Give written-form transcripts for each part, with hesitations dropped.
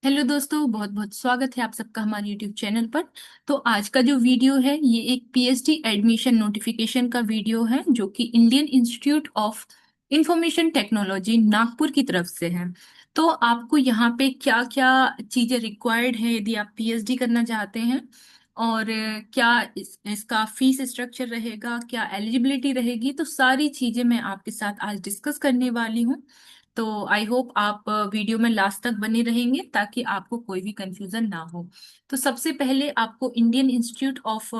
Hello दोस्तों, बहुत बहुत स्वागत है आप सबका हमारे यूट्यूब चैनल पर। तो आज का जो वीडियो है ये एक पीएचडी एडमिशन नोटिफिकेशन का वीडियो है जो कि Indian institute of information technology Nagpur की तरफ से है। तो आपको यहाँ पे क्या क्या चीज़ें रिक्वायर्ड है यदि आप पीएचडी करना चाहते हैं, और क्या इसका फीस स्ट्रक्चर रहेगा, क्या एलिजिबिलिटी रहेगी, तो सारी चीज़ें मैं आपके साथ आज डिस्कस करने वाली हूँ। तो आई होप आप वीडियो में लास्ट तक बने रहेंगे ताकि आपको कोई भी कंफ्यूजन ना हो। तो सबसे पहले आपको Indian institute of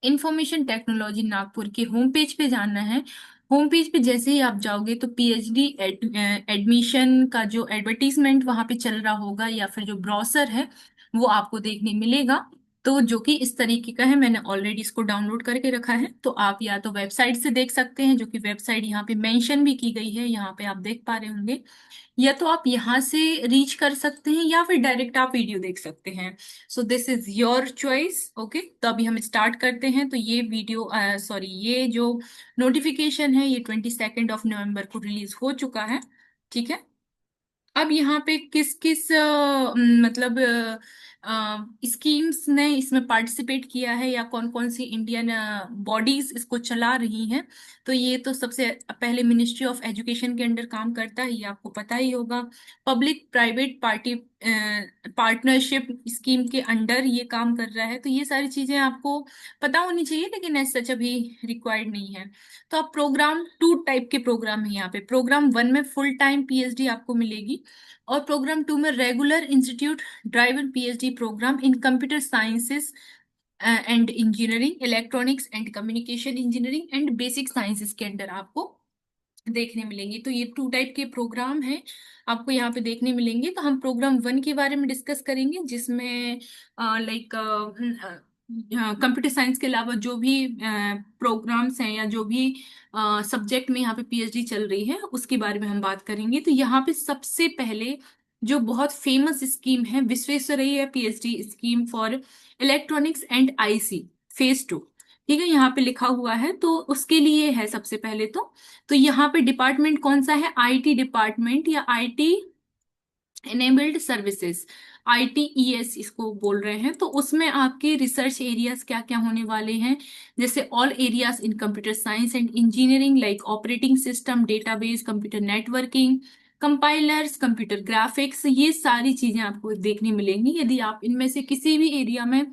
information technology Nagpur के होम पेज पे जाना है। होम पेज पे जैसे ही आप जाओगे तो पीएचडी एडमिशन का जो एडवर्टीजमेंट वहां पे चल रहा होगा या फिर जो ब्राउज़र है वो आपको देखने मिलेगा। तो जो कि इस तरीके का है, मैंने ऑलरेडी इसको डाउनलोड करके रखा है। तो आप या तो वेबसाइट से देख सकते हैं, जो कि वेबसाइट यहाँ पे मेंशन भी की गई है, यहाँ पे आप देख पा रहे होंगे। या तो आप यहाँ से रीच कर सकते हैं या फिर डायरेक्ट आप वीडियो देख सकते हैं। So this is your choice. Okay, तो अभी हम स्टार्ट करते हैं। तो ये वीडियो सॉरी, ये जो नोटिफिकेशन है ये 22 नवंबर को रिलीज हो चुका है। ठीक है। अब यहाँ पे किस किस मतलब स्कीम्स ने इसमें पार्टिसिपेट किया है या कौन कौन सी इंडियन बॉडीज इसको चला रही हैं। तो ये तो सबसे पहले मिनिस्ट्री ऑफ एजुकेशन के अंडर काम करता है, ये आपको पता ही होगा। Public private party partnership scheme के अंडर ये काम कर रहा है। तो ये सारी चीजें आपको पता होनी चाहिए, लेकिन एज सच अभी रिक्वायर्ड नहीं है। तो आप प्रोग्राम टू टाइप के प्रोग्राम है यहाँ पे। प्रोग्राम वन में फुल टाइम पीएचडी आपको मिलेगी, और प्रोग्राम टू में regular institute driven PhD program in computer sciences and engineering, electronics and communication engineering and basic sciences के अंदर आपको देखने मिलेंगे। तो ये टू टाइप के प्रोग्राम हैं आपको यहाँ पे देखने मिलेंगे। तो हम प्रोग्राम वन के बारे में डिस्कस करेंगे, जिसमें लाइक कंप्यूटर साइंस के अलावा जो भी प्रोग्राम्स हैं या जो भी सब्जेक्ट में यहाँ पे पीएचडी चल रही है उसके बारे में हम बात करेंगे। तो यहाँ पे सबसे पहले जो बहुत फेमस स्कीम है, Visvesvaraya PhD scheme for electronics and IC phase two. ठीक है, यहाँ पे लिखा हुआ है। तो उसके लिए है सबसे पहले तो यहाँ पे डिपार्टमेंट कौन सा है, आईटी डिपार्टमेंट या आईटी इनेबल्ड सर्विसेज, आईटीईएस इसको बोल रहे हैं। तो उसमें आपके रिसर्च एरियाज क्या क्या होने वाले हैं, जैसे all areas in computer science and engineering like operating system, database, computer networking, compilers, computer graphics, ये सारी चीजें आपको देखने मिलेंगी। यदि आप इनमें से किसी भी एरिया में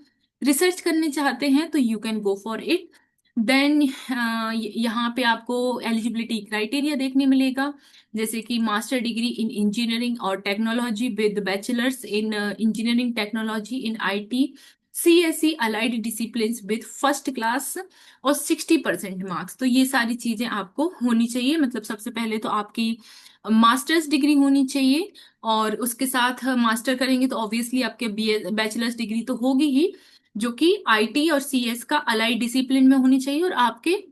रिसर्च करने चाहते हैं तो you can go for it. Then यहाँ पे आपको एलिजिबिलिटी क्राइटेरिया देखने मिलेगा, जैसे कि मास्टर डिग्री इन इंजीनियरिंग और technology with bachelors in engineering technology in IT, CSC allied disciplines with first class, और 60% मार्क्स। तो ये सारी चीजें आपको होनी चाहिए। मतलब सबसे पहले तो आपकी मास्टर्स डिग्री होनी चाहिए, और उसके साथ मास्टर करेंगे तो ऑब्वियसली आपके बी बैचलर्स डिग्री तो होगी ही, जो कि आईटी और सीएस का अलाइड डिसिप्लिन में होनी चाहिए, और आपके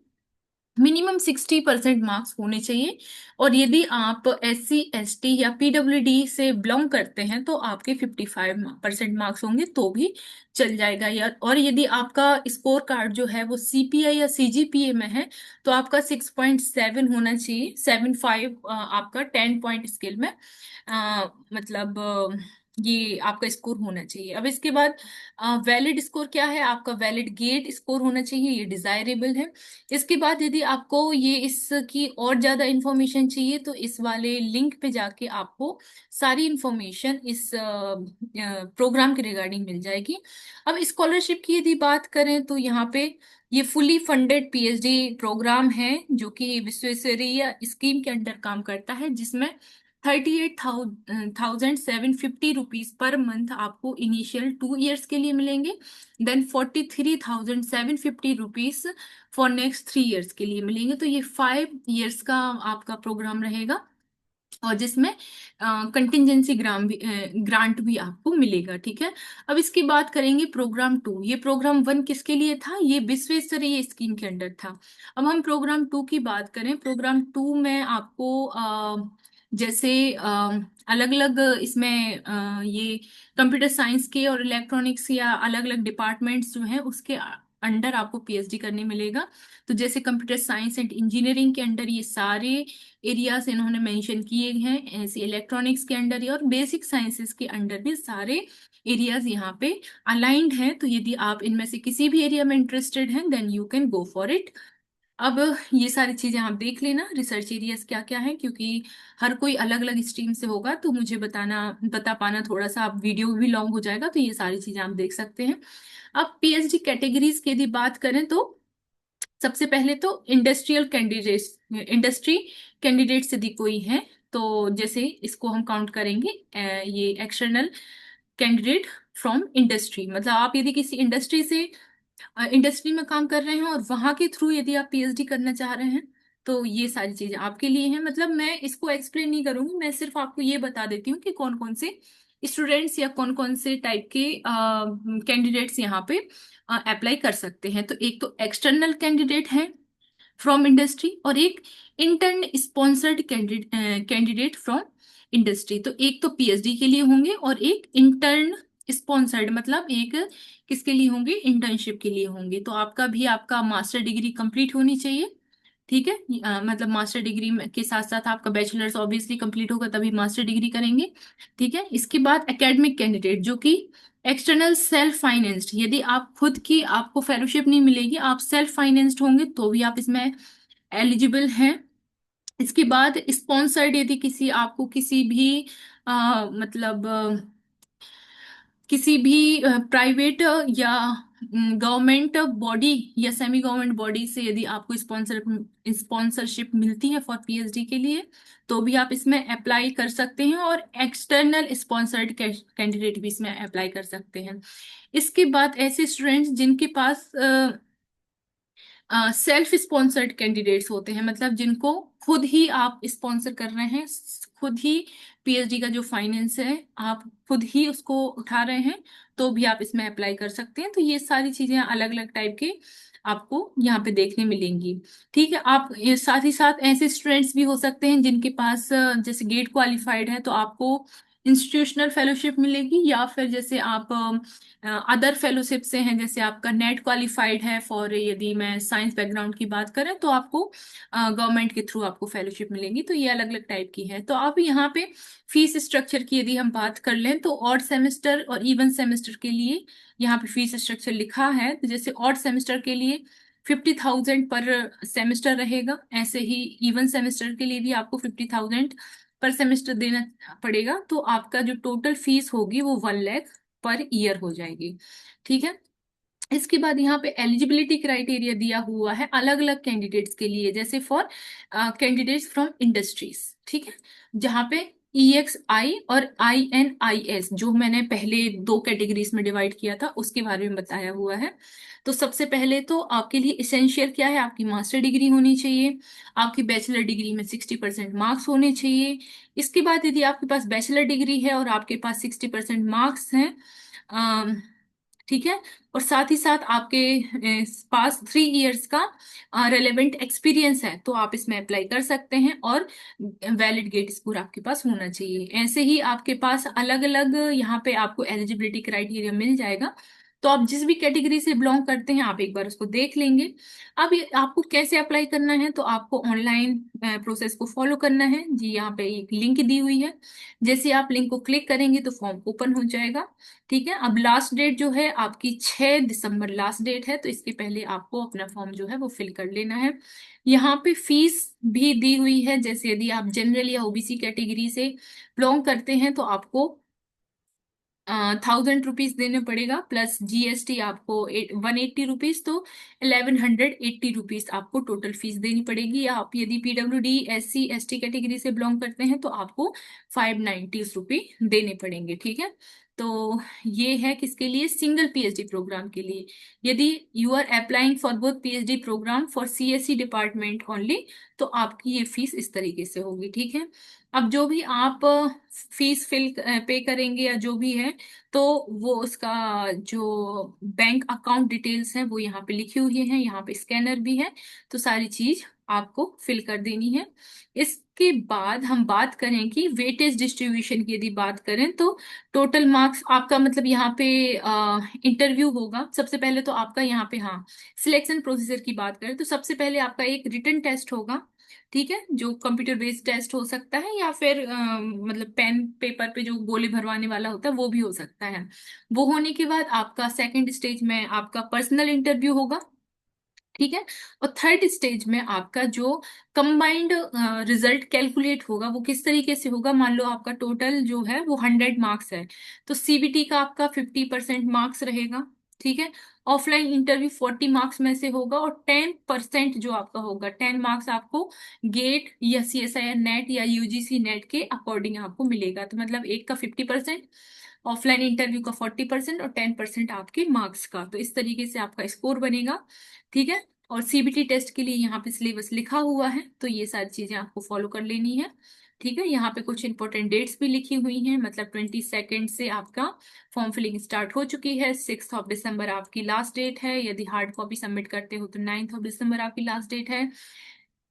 मिनिमम 60% मार्क्स होने चाहिए। और यदि आप एससी एसटी या पीडब्ल्यूडी से बिलोंग करते हैं तो आपके 55% मार्क्स होंगे तो भी चल जाएगा यार। और यदि आपका स्कोर कार्ड जो है वो सीपीआई या सीजीपीए में है तो आपका 6.7 होना चाहिए। 7.5 आपका 10 पॉइंट स्केल में मतलब ये आपका स्कोर होना चाहिए। अब इसके बाद वैलिड स्कोर क्या है, आपका वैलिड गेट स्कोर होना चाहिए, ये डिजायरेबल है। इसके बाद यदि आपको ये इसकी और ज्यादा इंफॉर्मेशन चाहिए तो इस वाले लिंक पे जाके आपको सारी इंफॉर्मेशन इस प्रोग्राम के रिगार्डिंग मिल जाएगी। अब स्कॉलरशिप की यदि बात करें तो यहाँ पे ये फुली फंडेड पीएचडी प्रोग्राम है जो कि विश्वेश्वरैया स्कीम के अंडर काम करता है, जिसमें 38,750 रुपीज पर मंथ आपको इनिशियल 2 इयर्स के लिए मिलेंगे। Then 43,750 rupees for next 3 years के लिए मिलेंगे। तो ये 5 इयर्स का आपका प्रोग्राम रहेगा, और जिसमें कंटिजेंसी ग्रांट भी आपको मिलेगा। ठीक है। अब इसकी बात करेंगे प्रोग्राम टू। ये प्रोग्राम वन किसके लिए था, ये विश्वेश्वरैया स्कीम के अंडर था। अब हम प्रोग्राम टू की बात करें, प्रोग्राम टू में आपको जैसे अलग अलग इसमें ये कंप्यूटर साइंस के और इलेक्ट्रॉनिक्स या अलग अलग डिपार्टमेंट्स जो हैं उसके अंडर आपको पीएचडी करने मिलेगा। तो जैसे कंप्यूटर साइंस एंड इंजीनियरिंग के अंडर ये सारे एरियाज इन्होंने मेंशन किए हैं, ऐसे इलेक्ट्रॉनिक्स के अंडर और बेसिक साइंसेस के अंडर भी सारे एरियाज यहाँ पे अलाइंड हैं। तो यदि आप इनमें से किसी भी एरिया में इंटरेस्टेड हैं then you can go for it. अब ये सारी चीजें आप देख लेना रिसर्च एरियाज क्या क्या है, क्योंकि हर कोई अलग अलग स्ट्रीम से होगा तो मुझे बता पाना थोड़ा सा, आप वीडियो भी लॉन्ग हो जाएगा, तो ये सारी चीजें आप देख सकते हैं। अब पीएचडी कैटेगरीज की यदि बात करें तो सबसे पहले तो इंडस्ट्री कैंडिडेट्स यदि कोई है तो जैसे इसको हम काउंट करेंगे ये एक्सटर्नल कैंडिडेट फ्रॉम इंडस्ट्री, मतलब आप यदि किसी इंडस्ट्री में काम कर रहे हैं और वहां के थ्रू यदि आप पीएचडी करना चाह रहे हैं तो ये सारी चीजें आपके लिए हैं। मतलब मैं इसको एक्सप्लेन नहीं करूंगी, मैं सिर्फ आपको ये बता देती हूँ कि कौन कौन से स्टूडेंट्स या कौन कौन से टाइप के कैंडिडेट्स यहाँ पे अप्लाई कर सकते हैं। तो एक तो एक्सटर्नल कैंडिडेट है फ्रॉम इंडस्ट्री और एक intern sponsored candidate from industry. तो एक तो पीएचडी के लिए होंगे और एक इंटर्न स्पॉन्सर्ड, मतलब एक किसके लिए होंगे, इंटर्नशिप के लिए होंगे। तो आपका मास्टर डिग्री कंप्लीट होनी चाहिए, ठीक है। मतलब मास्टर डिग्री के साथ साथ आपका बैचलर्स ऑब्वियसली कंप्लीट होगा तभी मास्टर डिग्री करेंगे, ठीक है। इसके बाद एकेडमिक कैंडिडेट जो कि एक्सटर्नल सेल्फ फाइनेंस्ड, यदि आप खुद की आपको फेलोशिप नहीं मिलेगी, आप सेल्फ फाइनेंस्ड होंगे तो भी आप इसमें एलिजिबल हैं। इसके बाद स्पॉन्सर्ड, यदि आपको किसी भी मतलब किसी भी प्राइवेट या गवर्नमेंट बॉडी या सेमी गवर्नमेंट बॉडी से यदि आपको स्पॉन्सरशिप मिलती है फॉर पीएचडी के लिए तो भी आप इसमें अप्लाई कर सकते हैं, और एक्सटर्नल स्पॉन्सर्ड कैंडिडेट भी इसमें अप्लाई कर सकते हैं। इसके बाद ऐसे स्टूडेंट्स जिनके पास सेल्फ स्पॉन्सर्ड कैंडिडेट्स होते हैं, मतलब जिनको खुद ही आप स्पॉन्सर कर रहे हैं, खुद ही पीएचडी का जो फाइनेंस है आप खुद ही उसको उठा रहे हैं, तो भी आप इसमें अप्लाई कर सकते हैं। तो ये सारी चीजें अलग अलग टाइप के आपको यहाँ पे देखने मिलेंगी, ठीक है। आप ये साथ ही साथ ऐसे स्टूडेंट्स भी हो सकते हैं जिनके पास जैसे गेट क्वालिफाइड है तो आपको इंस्टीट्यूशनल फेलोशिप मिलेगी, या फिर जैसे आप अदर फेलोशिप से हैं, जैसे आपका नेट क्वालिफाइड है फॉर, यदि मैं साइंस बैकग्राउंड की बात करें तो आपको गवर्नमेंट के थ्रू आपको फेलोशिप मिलेगी। तो ये अलग अलग टाइप की है। तो आप यहाँ पे फीस स्ट्रक्चर की यदि हम बात कर लें तो ऑड सेमेस्टर और इवन सेमेस्टर के लिए यहाँ पे फीस स्ट्रक्चर लिखा है। तो जैसे ऑड सेमेस्टर के लिए 50,000 पर सेमेस्टर रहेगा, ऐसे ही इवन सेमेस्टर के लिए भी आपको 50,000 पर सेमेस्टर देना पड़ेगा। तो आपका जो टोटल फीस होगी वो 1 लाख पर ईयर हो जाएगी, ठीक है। इसके बाद यहाँ पे एलिजिबिलिटी क्राइटेरिया दिया हुआ है अलग अलग कैंडिडेट्स के लिए, जैसे फॉर कैंडिडेट्स फ्रॉम इंडस्ट्रीज, ठीक है, जहाँ पे EXI और INIS जो मैंने पहले 2 कैटेगरीज में डिवाइड किया था उसके बारे में बताया हुआ है। तो सबसे पहले तो आपके लिए इसेंशियल क्या है, आपकी मास्टर डिग्री होनी चाहिए, आपकी बैचलर डिग्री में 60% मार्क्स होने चाहिए। इसके बाद यदि आपके पास बैचलर डिग्री है और आपके पास 60% मार्क्स हैं, ठीक है, और साथ ही साथ आपके पास 3 इयर्स का रेलेवेंट एक्सपीरियंस है तो आप इसमें अप्लाई कर सकते हैं, और वैलिड गेट स्कोर आपके पास होना चाहिए। ऐसे ही आपके पास अलग अलग यहाँ पे आपको एलिजिबिलिटी क्राइटेरिया मिल जाएगा। तो आप जिस भी कैटेगरी से बिलोंग करते हैं आप एक बार उसको देख लेंगे। अब ये आपको कैसे अप्लाई करना है, तो आपको ऑनलाइन प्रोसेस को फॉलो करना है जी। यहाँ पे एक लिंक दी हुई है, जैसे आप लिंक को क्लिक करेंगे तो फॉर्म ओपन हो जाएगा, ठीक है। अब लास्ट डेट जो है आपकी 6 दिसंबर लास्ट डेट है, तो इसके पहले आपको अपना फॉर्म जो है वो फिल कर लेना है। यहाँ पे फीस भी दी हुई है, जैसे यदि आप जनरल या ओबीसी कैटेगरी से बिलोंग करते हैं तो आपको 1,000 रुपीज देने पड़ेगा, प्लस जीएसटी आपको 180 रुपीज, तो 1,180 रुपीज आपको टोटल फीस देनी पड़ेगी। या आप यदि PWD SC ST कैटेगरी से बिलोंग करते हैं तो आपको 590 रुपये देने पड़ेंगे, ठीक है। तो ये है किसके लिए, सिंगल पीएचडी प्रोग्राम के लिए। यदि you are applying for both PhD program for CSE department only तो आपकी ये फीस इस तरीके से होगी, ठीक है। अब जो भी आप फीस पे करेंगे या जो भी है तो वो उसका जो बैंक अकाउंट डिटेल्स है वो यहाँ पे लिखी हुई है, यहाँ पे स्कैनर भी है, तो सारी चीज आपको फिल कर देनी है। इसके बाद हम बात करें कि वेटेज डिस्ट्रीब्यूशन की यदि बात करें तो टोटल मार्क्स आपका मतलब यहाँ पे इंटरव्यू होगा। सबसे पहले तो आपका यहाँ पे, हाँ, सिलेक्शन प्रोसीजर की बात करें तो सबसे पहले आपका एक रिटन टेस्ट होगा, ठीक है, जो कंप्यूटर बेस्ड टेस्ट हो सकता है या फिर मतलब पेन पेपर पे जो गोले भरवाने वाला होता है वो भी हो सकता है। वो होने के बाद आपका सेकंड स्टेज में आपका पर्सनल इंटरव्यू होगा, ठीक है। और थर्ड स्टेज में आपका जो कंबाइंड रिजल्ट कैलकुलेट होगा वो किस तरीके से होगा, मान लो आपका टोटल जो है वो 100 मार्क्स है, तो सीबीटी का आपका 50% मार्क्स रहेगा, ठीक है। ऑफलाइन इंटरव्यू 40 मार्क्स में से होगा और 10% जो आपका होगा, 10 मार्क्स आपको गेट या सीएसआईआर नेट या यूजीसी नेट के अकॉर्डिंग आपको मिलेगा। तो मतलब एक का 50%, ऑफलाइन इंटरव्यू का 40% और 10% आपके मार्क्स का, तो इस तरीके से आपका स्कोर बनेगा, ठीक है। और सीबीटी टेस्ट के लिए यहाँ पे सिलेबस लिखा हुआ है, तो ये सारी चीजें आपको फॉलो कर लेनी है, ठीक है। यहाँ पे कुछ इंपॉर्टेंट डेट्स भी लिखी हुई हैं, मतलब 22 से आपका फॉर्म फिलिंग स्टार्ट हो चुकी है, 6 दिसंबर आपकी लास्ट डेट है, यदि हार्ड कॉपी सबमिट करते हो तो 9 दिसंबर आपकी लास्ट डेट है।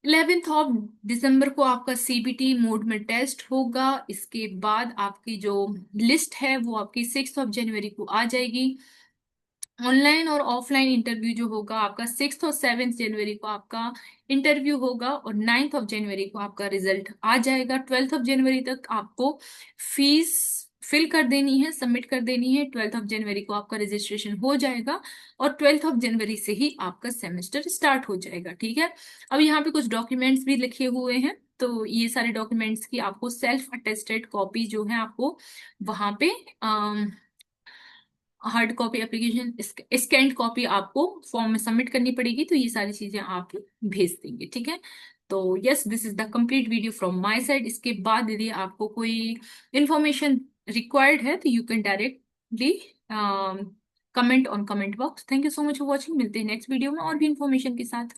11 दिसंबर को आपका सीबीटी मोड में टेस्ट होगा। इसके बाद आपकी जो लिस्ट है वो आपकी 6 जनवरी को आ जाएगी। ऑनलाइन और ऑफलाइन इंटरव्यू जो होगा आपका 6 और 7 जनवरी को आपका इंटरव्यू होगा और 9 जनवरी को आपका रिजल्ट आ जाएगा। 12 जनवरी तक आपको फीस फिल कर देनी है, सबमिट कर देनी है। 12 जनवरी को आपका रजिस्ट्रेशन हो जाएगा और 12 जनवरी से ही आपका सेमेस्टर स्टार्ट हो जाएगा, ठीक है। अब यहाँ पे कुछ डॉक्यूमेंट्स भी लिखे हुए हैं, तो ये सारे डॉक्यूमेंट्स की आपको सेल्फ अटेस्टेड कॉपी जो है आपको वहां पे hard copy application scanned copy आपको फॉर्म में सबमिट करनी पड़ेगी, तो ये सारी चीजें आप भेज देंगे, ठीक है। तो yes, this is the complete video from my side. इसके बाद यदि आपको कोई इंफॉर्मेशन रिक्वायर्ड है तो you can directly comment on comment box. Thank you so much for watching, मिलते हैं नेक्स्ट वीडियो में और भी इंफॉर्मेशन के साथ।